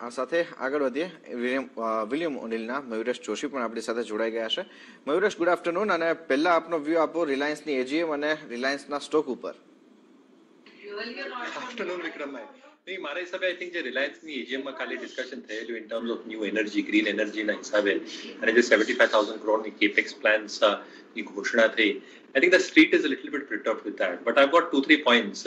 આ સાથે આગળ વધીએ. વિલિયમ ઓનિલના મયુરેશ જોશી પણ આપણી સાથે જોડાઈ ગયા છે. મયુરેશ, ગુડ આફ્ટરનૂન. અને પહેલા આપનો વ્યૂ આપો રિલાયન્સની એજીએમ અને રિલાયન્સના સ્ટોક ઉપર. આફ્ટરનૂન વિક્રમભાઈ. નહીં, મારા હિસાબે આઈ થિંક જે રિલાયન્સની એજીએમમાં ખાલી ડિસ્કશન થયેલું in terms of new energy, green એનર્જીના હિસાબે અને જે 75,000 કરોડની કેપેક્સ પ્લાન્સ ની ઘોષણા થઈ, I think the street is a little bit perturbed with that. But I've got 2-3 points.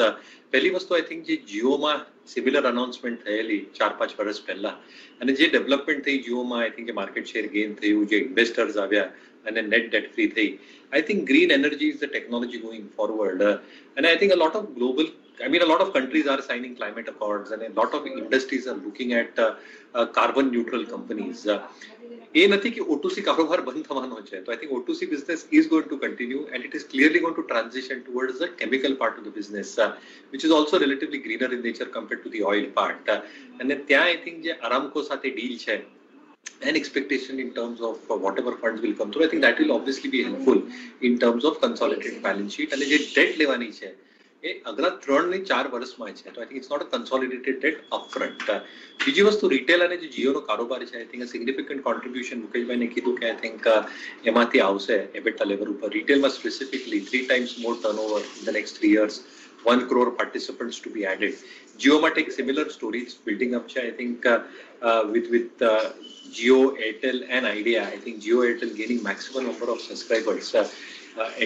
પહેલી વસ્તુ આઈ થિંક જે જીઓમાં સિમિલર અનાઉન્સમેન્ટ થયેલી 4-5 વર્ષ પહેલા અને જે ડેવલપમેન્ટ થઈ જીઓમાં, I think market share gain થયું, જે ઇન્વેસ્ટર્સ આવ્યા અને નેટ ડેટ ફ્રી થઈ. I think green energy is the technology going forward. And I think a lot of a lot of countries are signing climate accords and a lot of industries are looking at carbon neutral companies. એ નથી કે O2C કારોબાર બંધ થવાનો છે. તો I think O2C business is going to continue and it is clearly going to transition towards the chemical part of the business, which is also relatively greener in nature compared to the oil part. અને ત્યાં I think જે Aramco સાથે deal છે, an expectation in terms of whatever funds will come through, I think that will obviously be helpful in terms of consolidated balance sheet. અને જે debt લેવાની છે એ અગલા 3-4 વર્ષમાં છે. તો I think it's not a consolidated debt upfront. બીજી વસ્તુ retail અને જે જીઓનો કારોબાર છે, I think a significant contribution મુકેશભાઈને કીધું કે I think એમાંથી આવશે EBITDA લેવલ ઉપર. રિટેલમાં specifically 3 times more turnover in the next 3 years, 1 crore participants to be added. Jio might take similar stories building up. I think with Jio, Airtel and Idea, I think Jio, Airtel gaining maximum number of subscribers.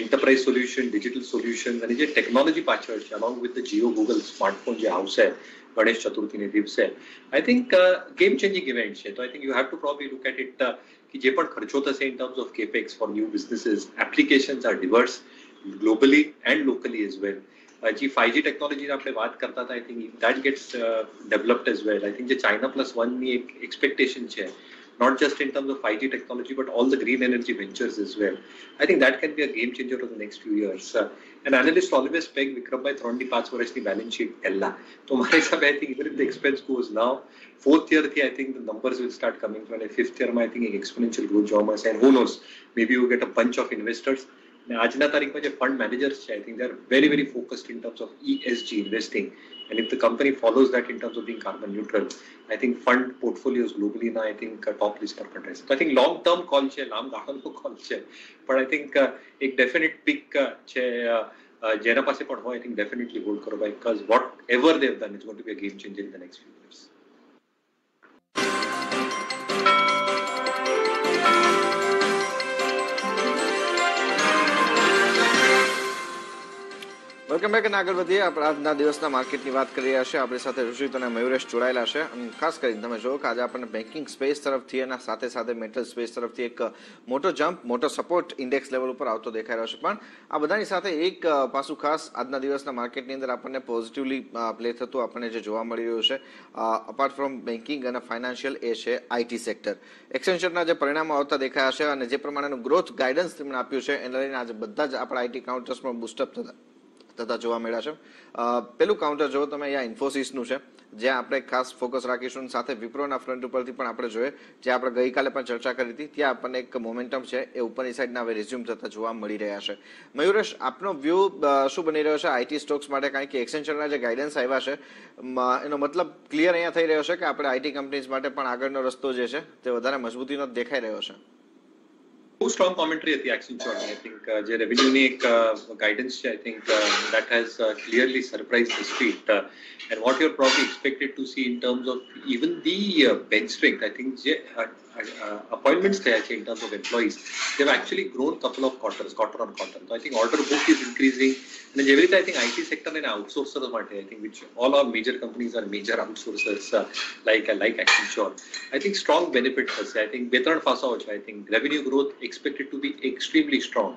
Enterprise solution, digital solutions, and જે technology પાછળ છે, along with the Jio Google smartphone જે આવશે ગણેશ ચતુર્થીને દિવસે, I think game changing event છે. તો I think you have to probably look at it કે જે પણ ખર્ચો થશે in terms of capex for new businesses, applications are diverse globally and locally as well. જે 5G ટેકનોલોજીની આપણે વાત કરતા હતા, I think that gets developed as well. I think જે China plus one ની એક expectation છે, not just in terms of 5G technology, but all the green energy ventures as well. I think that can be a game changer over the next few years. And analysts always peg Vikram by 3-5 વર્ષની balance sheet પહેલા. તો મારા હિસાબે I think even if the expense goes now, 4th year I think the numbers will start coming from, and 5th year I think exponential growth જોવા મળશે. And who knows, maybe you get a bunch of investors. આજના તારીખમાં જે fund managers છે, I think they are very, very focused in terms of ESG investing. And if the company follows that in terms of being carbon neutral, I think fund portfolios globally now I think top list પર પણ રહેશે. So I think long term call છે, લાંબ ગાળાનો call છે, but I think એક definite pick છે જેના પાસે પણ હોય, I think definitely hold કરો, because whatever they have done is going to be a game changer in the next few years. Welcome back. અને આગળ વધીએ. આપણે આજના દિવસના માર્કેટની વાત કરી રહ્યા છે. આપણી સાથે ઋષિત અને મયુરેશ જોડાયેલા છે. અને ખાસ કરીને તમે જોયો કે આજે આપણને બેન્કિંગ સ્પેસ તરફથી અને સાથે સાથે મેટલ સ્પેસ તરફથી એક મોટો જમ્પ, મોટો સપોર્ટ ઇન્ડેક્સ લેવલ ઉપર આવતો દેખાઈ રહ્યો છે. પણ આ બધાની સાથે એક પાસું ખાસ આજના દિવસના માર્કેટની અંદર આપણને પોઝિટિવલી પ્લે થતું આપણને જે જોવા મળી રહ્યું છે, અપાર્ટ ફ્રોમ બેન્કિંગ અને ફાઇનાન્શિયલ, એ છે આઈટી સેક્ટર. એક્સેન્ચરના જે પરિણામો આવતા દેખાયા છે અને જે પ્રમાણેનું ગ્રોથ ગાઈડન્સ તેમણે આપ્યું છે, એને લઈને આજે બધા જ આપણા આઈટી કાઉન્ટર્સમાં બુસ્ટઅપ થતા જોવા મળ્યા છે. પેલું કાઉન્ટર જો તમે અહીંયા ઇન્ફોસિસનું છે, જ્યાં આપણે ખાસ ફોકસ રાખીશું. સાથે વિપ્રોના ફ્રન્ટ ઉપરથી પણ આપણે જોઈએ, જે આપણે ગઈકાલે પણ ચર્ચા કરી હતી, ત્યાં આપણને એક મોમેન્ટમ છે એ ઉપરની સાઈડના હવે રિઝ્યુમ થતા જોવા મળી રહ્યા છે. મયુરેશ, આપનો વ્યૂ શું બની રહ્યો છે આઈટી સ્ટોક્સ માટે? કારણ કે એક્સેન્ચરના જે ગાઈડન્સ આવ્યા છે, એનો મતલબ ક્લિયર અહીંયા થઈ રહ્યો છે કે આપણે આઈટી કંપનીઝ માટે પણ આગળનો રસ્તો જે છે તે વધારે મજબૂતીનો દેખાઈ રહ્યો છે. બહુ સ્ટ્રોંગ કોમેન્ટરી હતી એક્સેન્ચરની. આઈ થિંક જે રેવન્યુની એક ગાઈડન્સ છે, I think that has clearly surprised the street. And what you're probably expected to see in terms of even the bench strength, I think જે appointments થયા છે in terms of employees, they've actually grown couple of quarter on quarter. So I think order book is increasing. અને જેવી રીતે I think IT sector અને outsourcers માટે, I think which all our major companies are major outsourcers like Accenture, I think strong benefit થશે. I think 2-3 પાસાઓ છે. I think revenue growth expected to be extremely strong.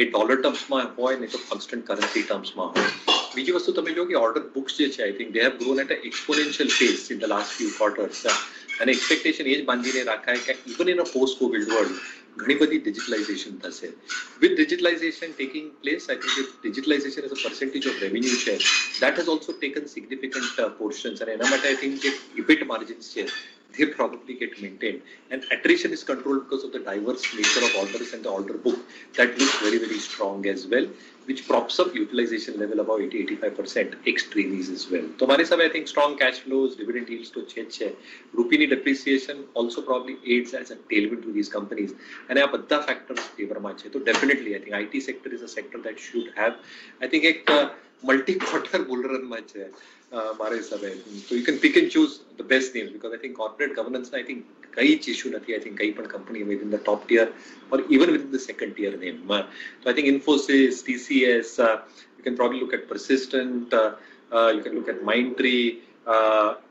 એ dollar ટર્મ્સમાં હોય ને તો કોન્સ્ટન્ટ કરન્સી ટર્મ્સમાં હોય. બીજી વસ્તુ તમે જો કે ઓર્ડર બુક્સ જે છે, I think they have grown at an exponential pace in the last few quarters. અને એક્સપેક્ટેશન એ જ બાંધીને રાખાય કે even in a post covid world ઘણી બધી ડિજિટલાઇઝેશન થશે. With digitalization taking place, I think if digitalization as a percentage of revenue share, that has also taken significant portions. અને એના માટે I think જે EBIT margins છે they probably get maintained. And attrition is controlled because of the diverse nature of orders and the order book that looks very, very strong as well, which props up utilization level above 80-85% ex trainees as well. So, हमारे सब I think strong cash flows, dividend yields to अच्छे rupee depreciation also probably aids as a tailwind to these companies. And આ બધા factors favor માં છે. So definitely I think IT sector is a sector that should have I think एक multi-quarter bull run માં છે. મારા હિસાબે so you can pick and choose the best names because I think corporate governance I think કઈ જ issue નથી. I think કઈ પણ company within the top tier or even within the second tier name. So I think Infosys, TCS, you can probably look at Persistent, you can look at Mindtree,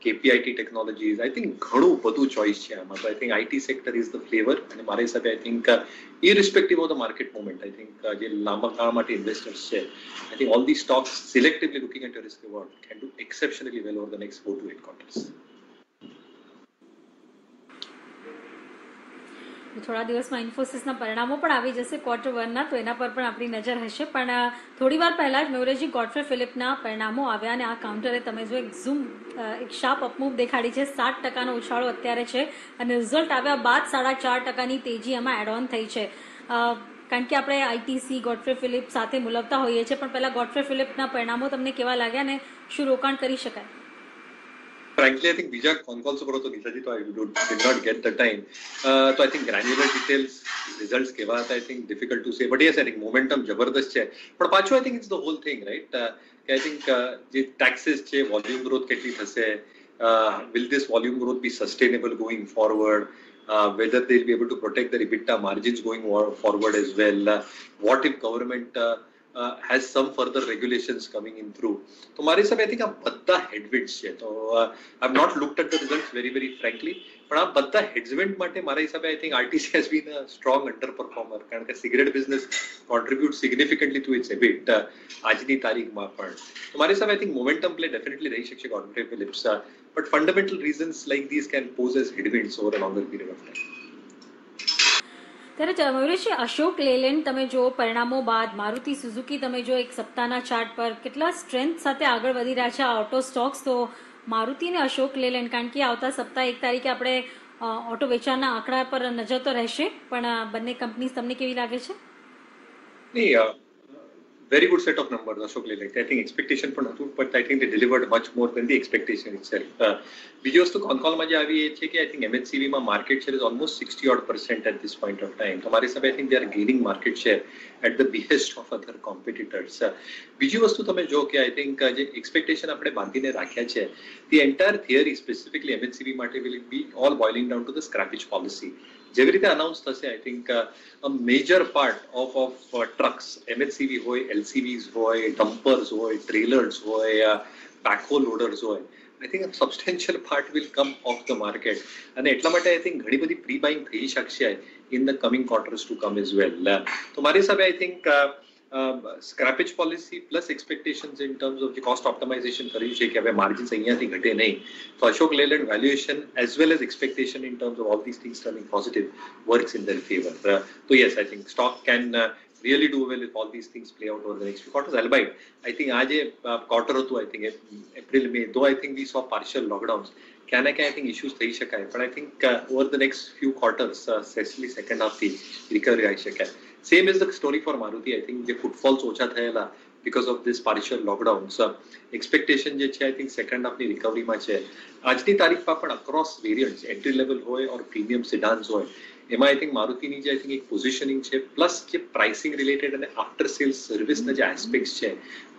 KPIT Technologies. I think ઘણું બધું choice છે આમાં. So I think IT sector is the flavor અને મારા હિસાબે I think irrespective of the market moment, I think જે લાંબા ગાળા માટે investors છે, I think all these stocks selectively looking at your risk reward can do exceptionally well over the next 4 to 8 quarters. થોડા દિવસમાં ઇન્ફોસિસના પરિણામો પણ આવી જશે Q1ના, તો એના પર પણ આપણી નજર હશે. પણ થોડી વાર પહેલા જ મયુરેશજી ગોડફ્રે ફિલિપના પરિણામો આવ્યા અને આ કાઉન્ટરે તમે જો એક શાર્પ અપમૂવ દેખાડી છે. 7% ઉછાળો અત્યારે છે અને રિઝલ્ટ આવ્યા બાદ 4.5%ની તેજી એમાં એડ ઓન થઈ છે. કારણ કે આપણે આઈટીસી ગોડફ્રે ફિલિપ સાથે મુલવતા હોઈએ છીએ, પણ પહેલા ગોડફ્રે ફિલિપના પરિણામો તમને કેવા લાગ્યા અને શું રોકાણ કરી શકાય? Frankly, I think બીજા કોન કોલ્સ ઉપર હતો નીતાજી, તો I did not get the time. So I think granular details, results કેવા હતા, I think difficult to say. But yes, I think momentum જબરદસ્ત છે. પણ પાછું I think it's the whole thing, right? I think જે taxes છે, volume growth કેટલી થશે, will this volume growth be sustainable going forward? Whether they'll be able to protect their EBITDA margins going forward as well. What if government has some further regulations coming in through? So મારી હિસાબે I think આ બધા headwinds છે. તો I've not looked at the results very, very frankly. પણ આ બધા headwinds માટે મારા હિસાબે I think RTC has been a strong underperformer કારણ કે cigarette business contributes significantly to its EBIT આજની તારીખમાં પણ. તો મારી હિસાબે I think momentum play definitely રહી શકશે Godfrey Philips. But fundamental reasons like these can pose as headwinds over a longer period of time. ત્યારે મયુરેશજી, અશોક લેલેન્ડ તમે જો પરિણામો બાદ, મારુતિ સુઝુકી તમે જો એક સપ્તાહના ચાર્ટ પર કેટલા સ્ટ્રેન્થ સાથે આગળ વધી રહ્યા છે આ ઓટો સ્ટોક્સ, તો મારુતિ અને અશોક લેલેન્ડ, કારણ કે આવતા સપ્તાહ 1 તારીખે આપણે ઓટો વેચાણના આંકડા પર નજર તો રહેશે, પણ બંને કંપનીઝ તમને કેવી લાગે છે? Very good set of numbers, Ashok Leyland. I think expectation પણ હતું, but I think they delivered much more than the expectation itself. બીજી વસ્તુ કોન્કોલમાં જે આવી એ છે કે I think MHCV માં market share is almost 60% at this point of time. તો મારી હિસાબે I think they are gaining market share at the behest of other competitors. બીજી વસ્તુ તમે જો કે I think જે expectation આપણે બાંધીને રાખ્યા છે, the entire theory specifically MHCV માટે will be all boiling down to the scrappage policy. જેવી રીતે અનાઉન્સ થશે I think a major part of trucks, MHCV હોય, LCVs હોય, dumpers હોય, trailers હોય, backhoe loaders હોય, I think a substantial part will come off the market. અને એટલા માટે I think ઘણી બધી pre-buying થઈ શકશે in the coming quarters to come as well. તો મારી હિસાબે I think scrappage policy plus expectations in terms of the cost optimization કર્યું છે કે હવે margins અહીંયાથી ઘટે નહીં. So Ashok Leyland valuation as well as expectation in terms of all these things turning positive works in their favor. So yes, I think stock can really do well if all these things play out over the next few quarters. Albeit, I think આજે quarter હતું, I think April, May, though I think we saw partial lockdowns, ક્યાં I think issues થઈ શકાય. But I think over the next few quarters, especially second half થી recovery આવી શકાય. Same is the story for Maruti. I think the footfalls ઓછા થયેલા because of this partial lockdowns. Expectation જે છે I think second half ની recovery માં છે. આજની તારીખમાં પણ across variants, entry level હોય or premium sedans હોય, એમાં I think મારુતિની જે I think એક positioning છે plus જે pricing related અને after sales service ના જે aspects છે,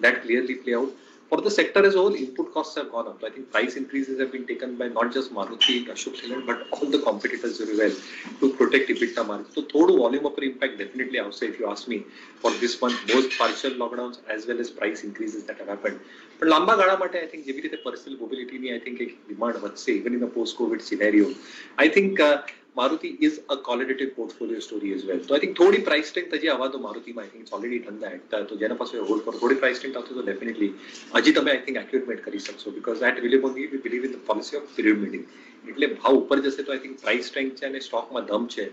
that clearly play out. For the sector as a whole, input costs have gone up. So I think price increases have been taken by not just Maruti, Ashok Leyland, but all the competitors very well to protect EBITDA margin. So thodu volume upper impact definitely outside, if you ask me, for this month, both partial lockdowns as well as price increases that have happened. But lamba gala mate, I think જેવી રીતે personal mobility ની I think એક demand વધશે even in the post-COVID scenario. I think Maruti is a qualitative portfolio story as well. So I think થોડી price strength હજી આવા તો મારુતિમાં I think it's already done that. તો જેના પાસે હોલ્ડ કરો થોડી price strength આવશે તો definitely હજી તમે I think accurate કરી શકશો because at Willibongi we believe in the policy of pyramiding. એટલે ભાવ ઉપર જશે તો I think price strength છે અને સ્ટોકમાં દમ છે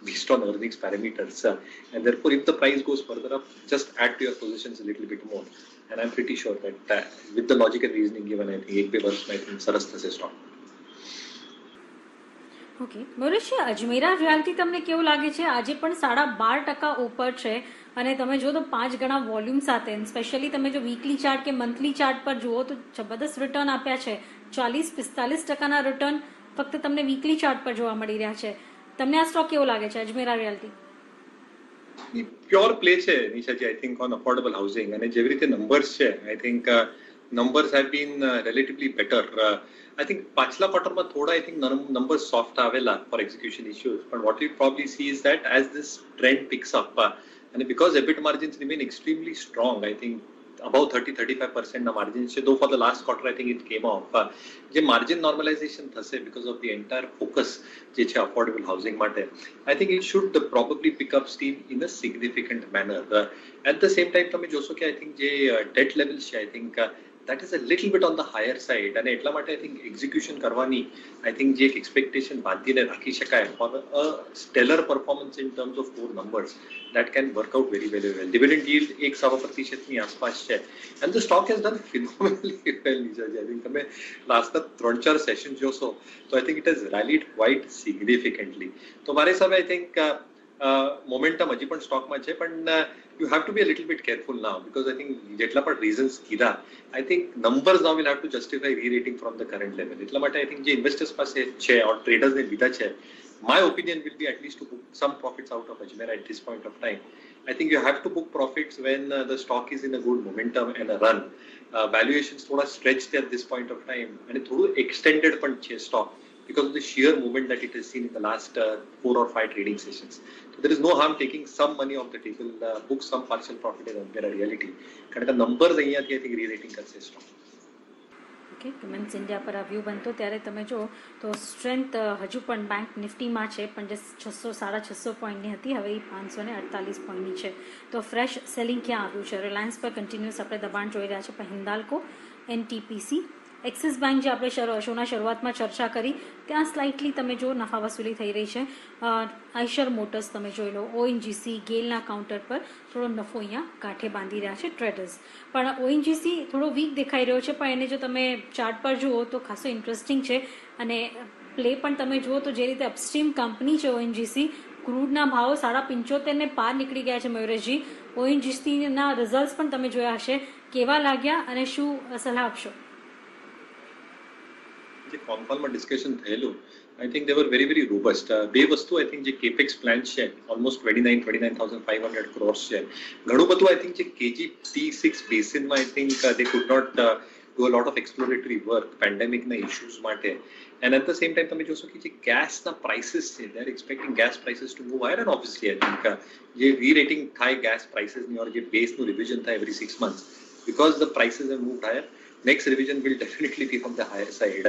based on earnings parameters. And therefore if the price goes further up, just add to your positions a little bit more. And I'm pretty sure that with the logic and reasoning given, I think 1-2 વર્ષમાં I think સરસ થશે stock. Okay મયુરેશ, Ajmera રિયાલ્ટી તમને કેવું લાગે છે? આજે પણ 12.5% ઉપર છે અને તમે જો તો 5 ગણા વોલ્યુમ સાથે, સ્પેશિયલી તમે જો વીકલી ચાર્ટ કે મંથલી ચાર્ટ પર જુઓ તો જબરદસ્ત રિટર્ન આપ્યા છે. 40-45% રિટર્ન ફક્ત તમને વીકલી ચાર્ટ પર જોવા મળી રહ્યા છે. તમને આ સ્ટોક કેવો લાગે છે, અજમેરા રિયાલ્ટી? પ્યોર પ્લે છે Nishaji, I think on affordable housing, અને જેવી રીતે નંબર્સ છે I think numbers have been relatively better. I think પાછલા ક્વાર્ટરમાં થોડા આઈ થિંક numbers soft આવેલા for execution issues, but what we probably see is that as this trend picks up and because EBIT margins remain extremely strong, I think above 30-35% ના margins છે, though for the last quarter I think it came off. જે margin normalization થશે because of the entire focus જે છે affordable housing માટે, I think it should probably pick up steam in a significant manner. At the same time તમે જોશો કે I think જે debt levels છે I think that is a little bit on the higher side, અને એટલા માટે I think execution કરવાની I think જે એક expectation બાંધીને રાખી શકાય for a stellar performance in terms of core numbers that can work out very very well. Dividend yield 1% ની આસપાસ છે and the stock has done phenomenally well. I think તમે last 3-4 sessions જોશો તો I think it has rallied quite significantly. તો મારા હિસાબે I think momentum હજી પણ સ્ટોકમાં છે, પણ you have to be a little bit careful now because I think જેટલા પણ reasons કીધા I think numbers now will have to justify re-rating from the current level. એટલા માટે I think જે investors પાસે છે or traders ને લીધા છે, my opinion will be at least to book some profits out of Ajmera at this point of time. I think you have to book profits when the stock is in a good momentum and a run. Valuations થોડા stretched at this point of time અને થોડું extended પણ છે stock because of the sheer movement that it has seen in the last 4 or 5 trading sessions. So there is no harm taking some money off the table, book some partial profit in Ajmera reality. કારણ કે numbers અહીંયાથી I think re-rating કરશે stock. Okay, women's India પર આ view બનતો ત્યારે તમે જો તો સ્ટ્રેન્થ હજુ પણ બેંક નિફ્ટીમાં છે, પણ જે 600-650 પોઈન્ટની હતી હવે એ 548 પોઈન્ટની છે. તો ફ્રેશ સેલિંગ ક્યાં આવ્યું છે? રિલાયન્સ પર કન્ટિન્યુઅસ આપણે દબાણ જોઈ રહ્યા છે, પણ હિન્દાલ્કો, એનટીપીસી, એક્સિસ બેંક જે આપણે શોના શરૂઆતમાં ચર્ચા કરી ત્યાં સ્લાઇટલી તમે જો નફા વસૂલી થઈ રહી છે. આઈશર મોટર્સ તમે જોઈ લો, ઓએનજીસી, ગેલના કાઉન્ટર પર થોડો નફો અહીંયા કાંઠે બાંધી રહ્યા છે ટ્રેડર્સ. પણ ઓએનજીસી થોડો વીક દેખાઈ રહ્યો છે, પણ એને જો તમે ચાર્ટ પર જુઓ તો ખાસો ઇન્ટરેસ્ટિંગ છે અને પ્લે પણ તમે જુઓ તો જે રીતે અપસ્ટ્રીમ કંપની છે ઓએનજીસી, ક્રૂડના ભાવ 75 ને પાર નીકળી ગયા છે. મયુરેશજી, ઓએનજીસીના રિઝલ્ટ પણ તમે જોયા હશે, કેવા લાગ્યા અને શું સલાહ આપશો? જે કોન્ફોલમાં ડિસ્કશન થયેલું I think they were very very robust. બે વસ્તુ આઈ થિંક જે કેપેક્સ પ્લાન છે ઓલમોસ્ટ 29,500 crores છે. ઘણું બધું આઈ થિંક જે KG-T6 બેસિનમાં I think they could not do a lot of exploratory work પેન્ડેમિકના ઇશ્યુઝ માટે. And at the same time તમે જોશો કે જે ગેસના પ્રાઇસીસ છે they are expecting gas prices to move higher, and obviously I think જે રી-રેટિંગ થાય ગેસ પ્રાઇસીસની ઓર જે બેસનું રિવિઝન થાય every 6 months because the prices have moved higher, next revision will definitely be from the higher side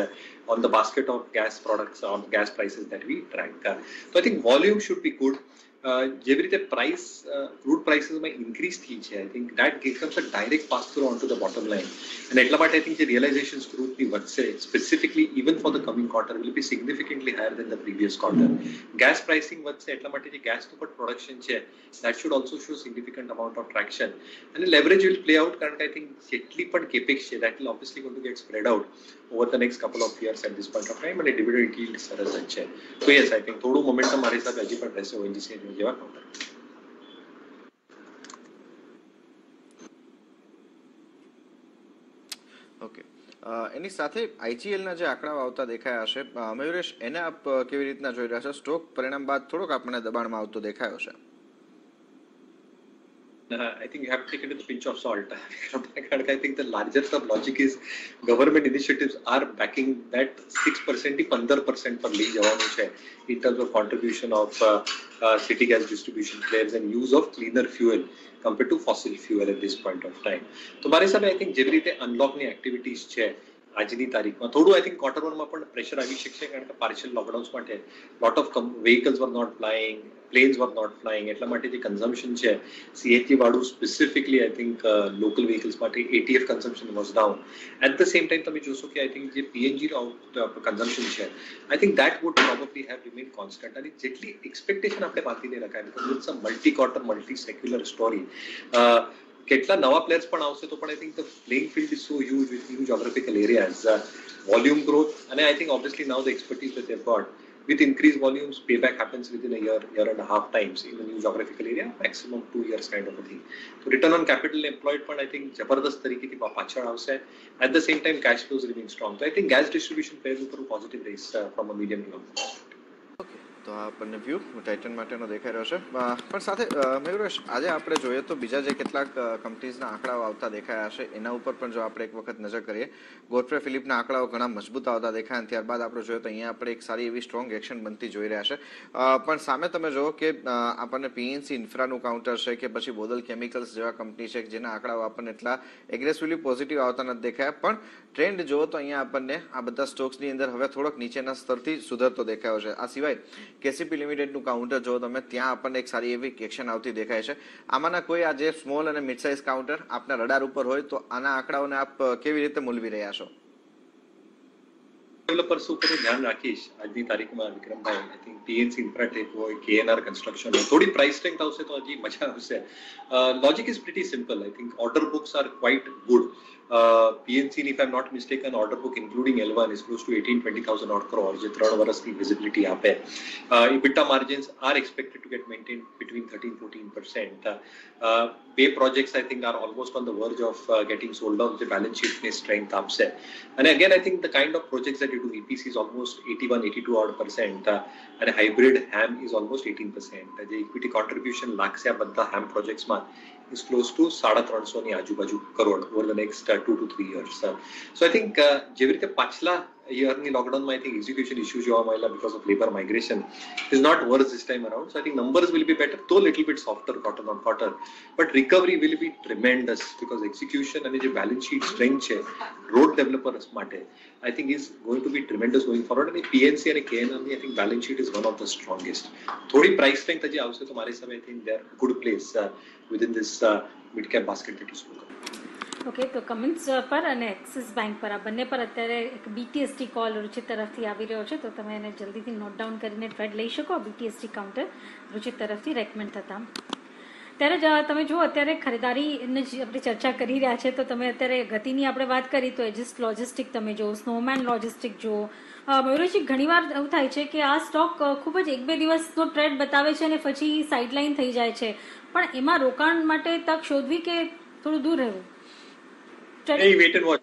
on the basket of gas products on gas prices that we track. So I think volume should be good. જેવી રીતે price crude પ્રાઇસીસમાં increase થઈ છે I think that gives a direct pass through on to the bottom line, અને એટલા માટે I think જે realization ક્રૂડની વધશે specifically even for the coming quarter will be significantly higher than the previous quarter. Gas pricing વધશે એટલા માટે જે ગેસનું પણ પ્રોડક્શન છે that should also show significant amount of traction, અને લેવરેજ વિલ પ્લે આઉટ કારણ કે આઈ થિંક જેટલી પણ કેપેક્સ છે that will obviously going to gate spread out over the next couple of years at this point of time, and dividend yield સરસ જ છે. So yes, I think થોડું momentum મારી હિસાબે હજી પણ રહેશે ઓએનજીસી જેવા કાઉન્ટર. ઓકે, એની સાથે આઈજીએલના જે આંકડાઓ આવતા દેખાયા હશે, મયુરેશ એને આપ કેવી રીતના જોઈ રહ્યા છો? સ્ટોક પરિણામ બાદ થોડોક આપણને દબાણમાં આવતો દેખાયો છે. I think you have to take it with a pinch of salt. I think the larger sub logic is government initiatives are backing that 6% થી 15% પર લઈ જવાનું છે in terms of contribution of city gas distribution players and use of cleaner fuel compared to fossil fuel at this point of time. તો મારા હિસાબે I think જેવી રીતે અનલોકની એક્ટિવિટીઝ છે આજની તારીખમાં થોડું આઈ થિંક ક્વાર્ટર વનમાં પણ પ્રેશર આવી શકશે કારણ કે પાર્શિયલ લોકડાઉન્સ માટે lot of vehicles were not flying, planes were not flying, એટલા માટે જે કન્ઝમ્પશન છે CNG વાળું specifically I think local vehicles માટે ATF consumption was down. At the same time તમે જોશો કે આઈ થિંક જે PNG કન્ઝમ્પશન છે I think that would probably have remain constant, અને જેટલી એક્સપેક્ટેશન આપણે બાંધીને રખાય because it's a multi quarter multi secular story. કેટલા નવા પ્લેયર્સ પણ આવશે તો પણ I think the playing field is so huge with new geographical areas, volume growth, અને I think obviously now the expertise that they've got with increased volumes, payback happens within a year and a half times in the new geographical area, maximum 2 years kind of a thing. So return on capital employed પણ I think જબરદસ્ત તરીકેથી પાછળ આવશે. At the same time, cash flows remain strong. So I think gas distribution plays ઉપર positive race from a medium to long term. તો આ આપણને view Titan માટેનો દેખાઈ રહ્યો છે. પણ સાથે મયુરેશ, આજે આપણે જોઈએ તો બીજા જે કેટલાક કંપનીઝના આંકડાઓ આવતા દેખાયા હશે એના ઉપર પણ જો આપણે એક વખત નજર કરીએ, ગોડફ્રે ફિલિપના આંકડાઓ ઘણા મજબૂત આવતા દેખાય, ત્યારબાદ આપણે જોઈએ તો અહીંયા આપણે એક સારી એવી સ્ટ્રોંગ એક્શન બનતી જોઈ રહ્યા છે. પણ સામે તમે જુઓ કે આપણને પીએનસી ઇન્ફ્રાનું કાઉન્ટર છે કે પછી બોદલ કેમિકલ્સ જેવા કંપની છે જેના આંકડાઓ આપણને એટલા એગ્રેસિવલી પોઝિટિવ આવતા નથી દેખાયા, પણ ટ્રેન્ડ જુઓ તો અહીંયા આપણને આ બધા સ્ટોક્સની અંદર હવે થોડોક નીચેના સ્તરથી સુધરતો દેખાયો છે. આ સિવાય કેસીપી લિમિટેડનું કાઉન્ટર જો તમે ત્યાં આપણને એક સારી એવી એક્શન આવતી દેખાય છે. આમાંના કોઈ આજે સ્મોલ અને મિડ સાઇઝ કાઉન્ટર આપના રડાર ઉપર હોય તો આના આંકડાઓને આપ કેવી રીતે મૂલવી રહ્યા છો? ડેવલપર્સ ઉપર હું ધ્યાન રાખીશ આજની તારીખમાં વિક્રમભાઈ. આઈ થિંક પીએનસી ઇન્ફ્રાટેક હોય, કેએનઆર કન્સ્ટ્રક્શન હોય, થોડી પ્રાઇસ સ્ટ્રેન્થ આવશે તો હજી મજા આવશે. Logic is pretty simple. I think order books are quite good. PNC, if I'm not mistaken, order book including L1 is close to 18-20,000 odd crores. જે 3 વર્ષની visibility આપે. EBITDA margins are expected to get maintained between 13-14%. Bay projects I think are almost on the verge of getting sold out. The balance sheet may strength આપશે. And again I think the kind of projects that you do, EPC is almost 81-82 odd percent, and hybrid HAM is almost 18%. The equity contribution લાગશે આ બધા HAM projects માં is close to 350 ની આજુબાજુ crore over the next 2 to 3 years. So I think જેવી રીતે પાછલા યરની લોકડાઉનમાં I think execution issues જોવા મળેલા because of labor migration is not worse this time around. So I think numbers will be better, though little bit softer quarter on quarter, but recovery will be tremendous because execution અને જે balance sheet strength છે road developers માટે I think is going to be tremendous going forward. અને PNC અને KNR ની I think balance sheet is one of the strongest. થોડી price strength હજી આવશે તો મારી હિસાબે I think they are good place within this mid cap basket that you spoke of. Okay, તો કમેન્ટ્સ પર અને એક્સિસ બેંક પર આ બંને પર અત્યારે એક BTST કોલ રુચિત તરફથી આવી રહ્યો છે, તો તમે એને જલ્દીથી નોટ ડાઉન કરીને ટ્રેડ લઈ શકો. BTST કાઉન્ટર રુચિત તરફથી રેકમેન્ડ થતા. ત્યારે તમે જુઓ અત્યારે ખરીદારીની આપણે ચર્ચા કરી રહ્યા છે, તો તમે અત્યારે ગતિની આપણે વાત કરી તો એજિસ લોજિસ્ટિક તમે જુઓ, સ્નોમેન લોજિસ્ટિક જુઓ. મયુરેશજી, ઘણીવાર એવું થાય છે કે આ સ્ટોક ખૂબ જ 1-2 દિવસનો ટ્રેડ બતાવે છે અને પછી સાઇડલાઇન થઈ જાય છે, પણ એમાં રોકાણ માટે તક શોધવી કે થોડું દૂર રહેવું? Weight and watch.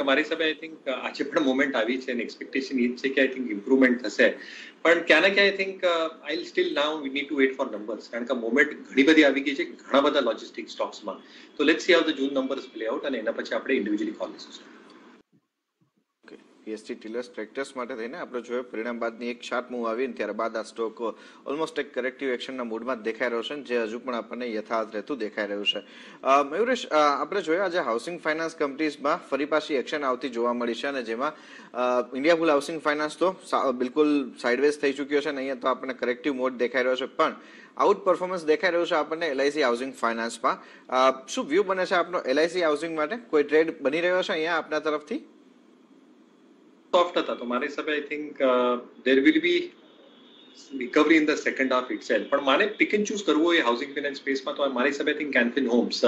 મારી હિસાબે આઈ થિંક આજે પણ મોમેન્ટ આવી છે અને એક્સપેક્ટેશન એ જ છે કે આઈ થિંક ઇમ્પ્રુવમેન્ટ થશે, પણ ક્યાં ને ક્યાં I think I still now we need to weight four numbers, કારણ કે મોમેન્ટ ઘણી બધી આવી ગઈ છે ઘણા બધા લોજિસ્ટિક સ્ટોક્સમાં. તો let's see how the June numbers play out અને એના પછી આપણે ઇન્ડિવિજ્યુઅલી કોલ લઈશું. PST ટીલર્સ ટ્રેક્ટર્સ માટે થઈને આપણે જોયું પરિણામ બાદની એક શાર્પ મૂવ આવી, ત્યારબાદ આ સ્ટોક ઓલમોસ્ટ એક કરેક્ટિવ એક્શનના મૂડમાં જ દેખાઈ રહ્યો છે, જે હજુ પણ આપણને યથાર્થ રહેતું દેખાઈ રહ્યું છે. મયુરેશ, આપણે જોયા આજે હાઉસિંગ ફાઇનાન્સ કંપનીઝમાં ફરી પાછી એક્શન આવતી જોવા મળી છે, અને જેમાં ઇન્ડિયાબુલ હાઉસિંગ ફાઇનાન્સ તો બિલકુલ સાઇડવેઝ થઈ ચૂક્યો છે અને અહીંયા તો આપણને કરેક્ટિવ મોડ દેખાઈ રહ્યો છે, પણ આઉટ પરફોર્મન્સ દેખાઈ રહ્યું છે આપણને LIC હાઉસિંગ ફાઇનાન્સમાં. શું વ્યૂ બને છે આપનો LIC હાઉસિંગ માટે? કોઈ ટ્રેડ બની રહ્યો છે અહીંયા આપના તરફથી? સોફ્ટ હતા તો મારા હિસાબે I think there will be recovery in the second half itself, પણ મારે પિક એન્ડ ચૂઝ કરવું હોય હાઉસિંગ ફાઇનાન્સ સ્પેસમાં તો મારા હિસાબે આઈ થિંક Canfin Homes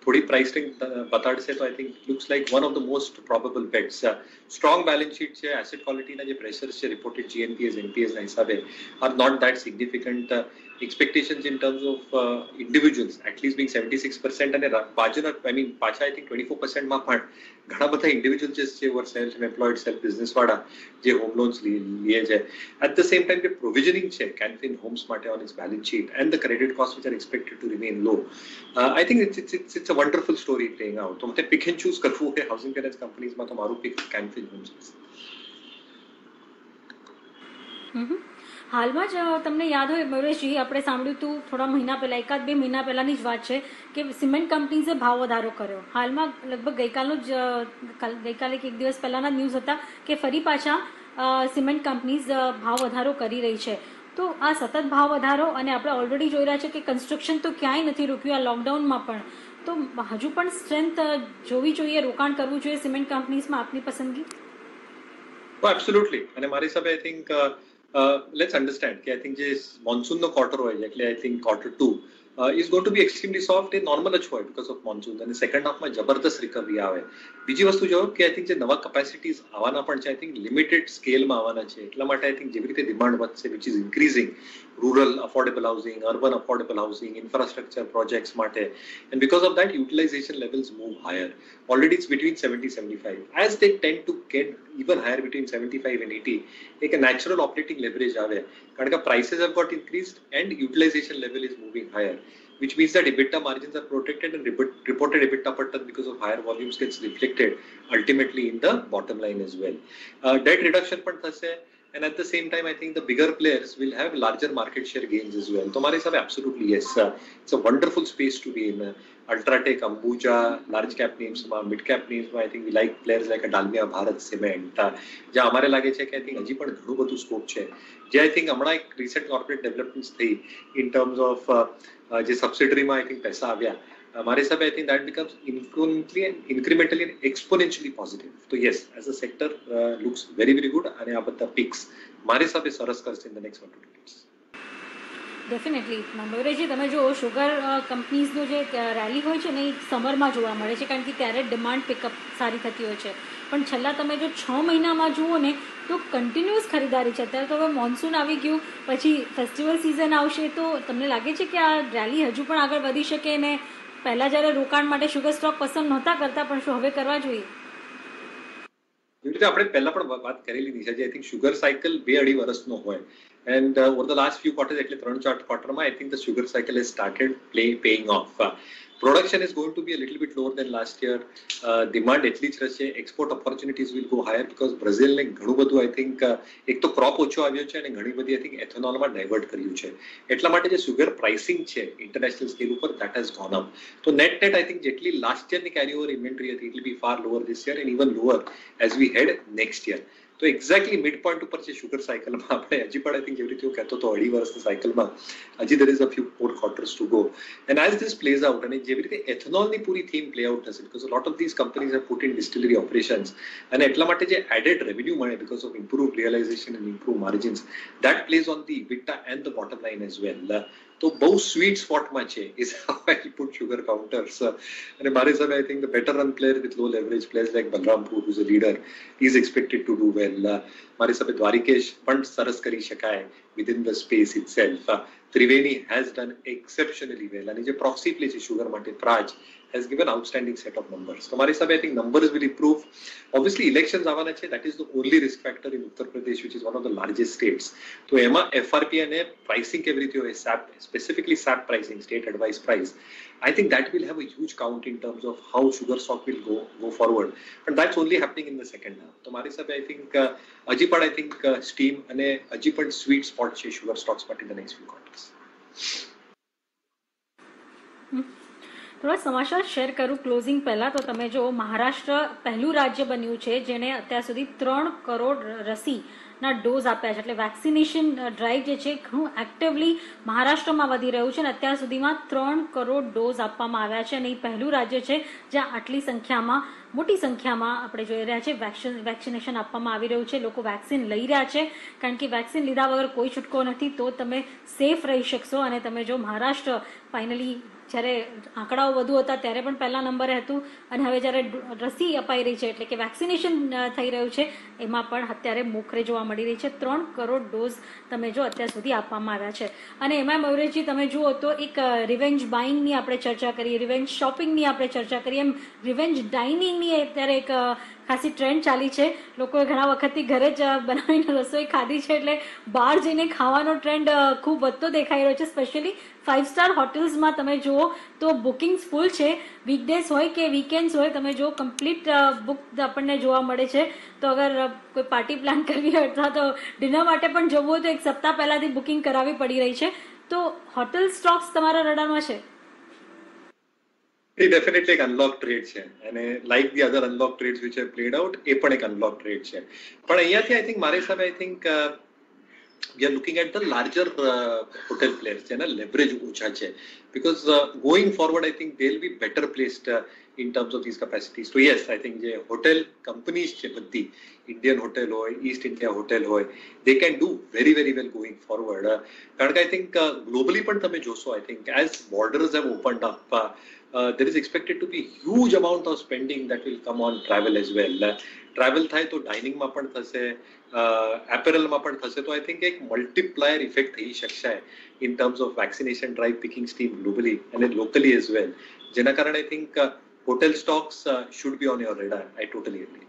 થોડી પ્રાઇસ સ્ટ્રેન્થ બતાડશે તો I think looks like one of the most probable bets. Strong balance sheet છે, એસેટ ક્વોલિટીના જે પ્રેશર્સ છે રિપોર્ટેડ GNPAs NPAsના હિસાબે are not that significant. expectations in terms of individuals at least being 76% અને બાજુના I mean પાછા I think 24% માં પણ ઘણા બધા individuals છે who are self employed self business વાળા જે હોમ લોન્સ લે છે. at the same time the provisioning છે Canfin Homes માટે on its balance sheet and the credit costs which are expected to remain low. I think it's a wonderful story playing out. તો મને pick and choose કરવું હોય housing finance companies માં તો મારું pick Canfin Homes છે. હાલમાં જ તમને યાદ હોય મયુરેશજી, આપણે સાંભળ્યું હતું થોડા મહિના પહેલાં, 1-2 મહિના પહેલાંની જ વાત છે કે સિમેન્ટ કંપનીઝે ભાવ વધારો કર્યો. હાલમાં લગભગ ગઈકાલે કે એક દિવસ પહેલાંના ન્યૂઝ હતા કે ફરી પાછા સિમેન્ટ કંપનીઝ ભાવ વધારો કરી રહી છે. તો આ સતત ભાવ વધારો, અને આપણે ઓલરેડી જોઈ રહ્યા છે કે કન્સ્ટ્રક્શન તો ક્યાંય નથી રૂક્યું આ લોકડાઉનમાં પણ, તો હજુ પણ સ્ટ્રેન્થ જોવી જોઈએ, રોકાણ કરવું જોઈએ સિમેન્ટ કંપનીઝમાં? આપની પસંદગી? એબ્સોલ્યુટલી. અને મારી હિસાબે આઈ થિંક let's understand કે I think જે મોન્સૂનનો ક્વાર્ટર હોય એટલે I think Q2 is going to be extremely soft A normal જ હોય because of monsoon અને સેકન્ડ હાફમાં જબરદસ્ત રિકવરી આવે. બીજી વસ્તુ જો કે આઈ થિંક જે નવા કેપેસિટીઝ આવવાના પણ છે આઈ થિંક લિમિટેડ સ્કેલમાં આવવાના છે એટલા માટે આઈ થિંક જેવી રીતે ડિમાન્ડ વધશે which is increasing rural affordable housing urban affordable housing infrastructure projects માટે and because of that utilization levels move higher already it's between 70-75 as they tend to get even higher between 75 and 80 एक natural operating leverage આવે કારણ કે prices have got increased and utilization level is moving higher which means that EBITDA margins are protected and reported EBITDA per ton because of higher volumes gets reflected ultimately in the bottom line as well. Debt reduction પણ થશે and at the same time I think the bigger players will have larger market share gains as well. તો મારા હિસાબે absolutely yes, it's a wonderful space to be in. Ultratech, Ambuja, large cap names, mid cap names, I think we like players like a Dalmia Bharat Cement. જ્યાં અમારે લાગે છે કે I think હજી પણ ઘણું બધું સ્કોપ છે જે I think હમણાં એક recent corporate developments થઈ in terms of જે સબસિડરીમાં I think પૈસા આવ્યા મારા હિસાબે I think that becomes incrementally and exponentially positive. So yes, as a sector looks very very good અને આ બધા picks મારા હિસાબે સરસ કરશે in the next 1 to 2 years. Definitely મયુરેશજી તમે જુઓ શુગર કંપનીઝનો જે રેલી હોય છે ને એ સમરમાં જોવા મળે છે કારણ કે ત્યારે ડિમાન્ડ પિકઅપ સારી થતી હોય છે પણ છેલ્લા તમે જો 6 મહિનામાં જુઓ ને તો કન્ટિન્યુઅસ ખરીદારી છે. અત્યારે તો હવે મોન્સૂન આવી ગયું પછી ફેસ્ટિવલ સિઝન આવશે તો તમને લાગે છે કે આ રેલી હજુ પણ આગળ વધી શકે ને પહેલાં જ્યારે રોકાણ માટે શુગર સ્ટોક પસંદ નહોતા કરતા પણ શું હવે કરવા જોઈએ? એવી રીતે આપણે પહેલા પણ વાત કરેલી છે જે આઈ થિંક શુગર સાયકલ 2-2.5 વર્ષનો હોય and over the last few quarters એટલે 3-4 ક્વાર્ટરમાં I think the sugar cycle has started paying off. Production is going to be a little bit lower than last year. Demand એટલી જ રહેશે. Export opportunities will go higher because Brazil ને ઘણું બધું I think એક તો crop ઓછો આવ્યો છે અને ઘણી બધી I think ethanolમાં ડાયવર્ટ કર્યું છે એટલા માટે જે સુગર પ્રાઇસિંગ છે ઇન્ટરનેશનલ સ્કેલ ઉપર that has gone up. તો net I think જેટલી લાસ્ટ યરની કેરી ઓવર ઇન્વેન્ટરી હતી it will be far lower this year and even lower as we head next year. તો એક્ઝેક્ટલી મિડ પોઈન્ટ ઉપર છે sugar સાયકલમાં આપણે હજી પણ આઈ થિંક જેવી રીતે હું કહેતો હતો 2.5 વર્ષની સાયકલમાં હજી there is a few more quarters to go and as this plays out અને જેવી રીતે એથેનોલની પૂરી થીમ પ્લે આઉટ થશે because a lot of these companies have put in distillery operations અને એટલા માટે જે એડેડ રેવન્યુ મળે because of improved realization and improved margins that plays on the EBITDA and the bottom line as well. તો બહુ sweet સ્પોટમાં છે is how I put sugar counters અને મારા હિસાબે I think the better run player with low leverage players like Balrampur who's a leader is expected to do well. મારા હિસાબે દ્વારિકેશ પણ સરસ કરી શકાય within the space itself. Triveni has done exceptionally well અને જે proxy play છે sugar માટે Praj has given outstanding set of numbers. So મારા હિસાબે I think numbers will improve. Obviously elections આવવાના છે that is the only risk factor in Uttar Pradesh which is one of the largest states. તો એમાં FRP અને pricing કેવી રીતે હોય SAP specifically SAP pricing state advice price I think that will have a huge count in terms of how sugar stock will go forward and that's only happening in the second half. તો મારી હિસાબે I think હજી પણ I think steam અને હજી પણ sweet spot છે sugar stocks માટે in the next few quarters. થોડા સમાચાર શેર કરું ક્લોઝિંગ પહેલાં તો તમે જો મહારાષ્ટ્ર પહેલું રાજ્ય બન્યું છે જેણે અત્યાર સુધી 3 કરોડ રસીના ડોઝ આપ્યા છે એટલે વેક્સિનેશન ડ્રાઈવ જે છે ઘણું એક્ટિવલી મહારાષ્ટ્રમાં વધી રહ્યું છે અને અત્યાર સુધીમાં 3 કરોડ ડોઝ આપવામાં આવ્યા છે અને એ પહેલું રાજ્ય છે જ્યાં આટલી સંખ્યામાં મોટી સંખ્યામાં આપણે જોઈ રહ્યા છે વેક્સિનેશન આપવામાં આવી રહ્યું છે લોકો વેક્સિન લઈ રહ્યા છે કારણ કે વેક્સિન લીધા વગર કોઈ છૂટકો નથી તો તમે સેફ રહી શકશો અને તમે જો મહારાષ્ટ્ર ફાઇનલી જ્યારે આંકડાઓ વધુ હતા ત્યારે પણ પહેલા નંબરે હતું અને હવે જ્યારે રસી અપાઈ રહી છે એટલે કે વેક્સિનેશન થઈ રહ્યું છે એમાં પણ અત્યારે મોખરે જોવા મળી રહી છે 3 કરોડ ડોઝ તમે જો અત્યાર સુધી આપવામાં આવ્યા છે અને એમાં મયુરેશજી તમે જુઓ તો એક રિવેન્જ બાઇંગની આપણે ચર્ચા કરીએ રિવેન્જ શોપિંગની આપણે ચર્ચા કરીએ એમ રિવેન્જ ડાઇનિંગની અત્યારે એક ખાસી ટ્રેન્ડ ચાલી છે લોકોએ ઘણા વખતથી ઘરે જ બનાવીને રસોઈ ખાધી છે એટલે બહાર જઈને ખાવાનો ટ્રેન્ડ ખૂબ વધતો દેખાઈ રહ્યો છે સ્પેશિયલી 5-સ્ટાર હોટેલ્સમાં તમે જુઓ તો બુકિંગ્સ ફૂલ છે વીકડેઝ હોય કે વીકેન્ડ્સ હોય તમે જો કમ્પ્લીટ બુક આપણને જોવા મળે છે તો અગર કોઈ પાર્ટી પ્લાન કરવી હોય અથવા તો ડિનર માટે પણ જવું હોય તો એક સપ્તાહ પહેલાંથી બુકિંગ કરાવવી પડી રહી છે તો હોટેલ સ્ટોક્સ તમારા રડારમાં છે? એ ડેફિનેટલી એક અનલોક ટ્રેડ છે અને like the other unlock trades which have played out એ પણ એક અનલોક ટ્રેડ છે પણ અહીંયાથી આઈ થિંક મારા હિસાબે I think we are looking at the larger hotel players જેના લેવરેજ ઓછા છે because going forward I think they'll be better placed in terms of these capacities. So yes, I think the hotel companies છે બધી Indian hotel હોય, East India hotel હોય, they can do very very well going forward. કારણ કે I think globally પણ તમે જોશો, I think as borders have opened up, there is expected to be huge amount of spending that will come on travel as well. Travel થાય તો dining માં પણ થશે, apparel માં પણ થશે, તો I think એક multiplier effect થઈ શકશે in terms of vaccination drive picking steam globally and then locally as well. જેના કારણે I think hotel stocks should be on your radar. I totally agree.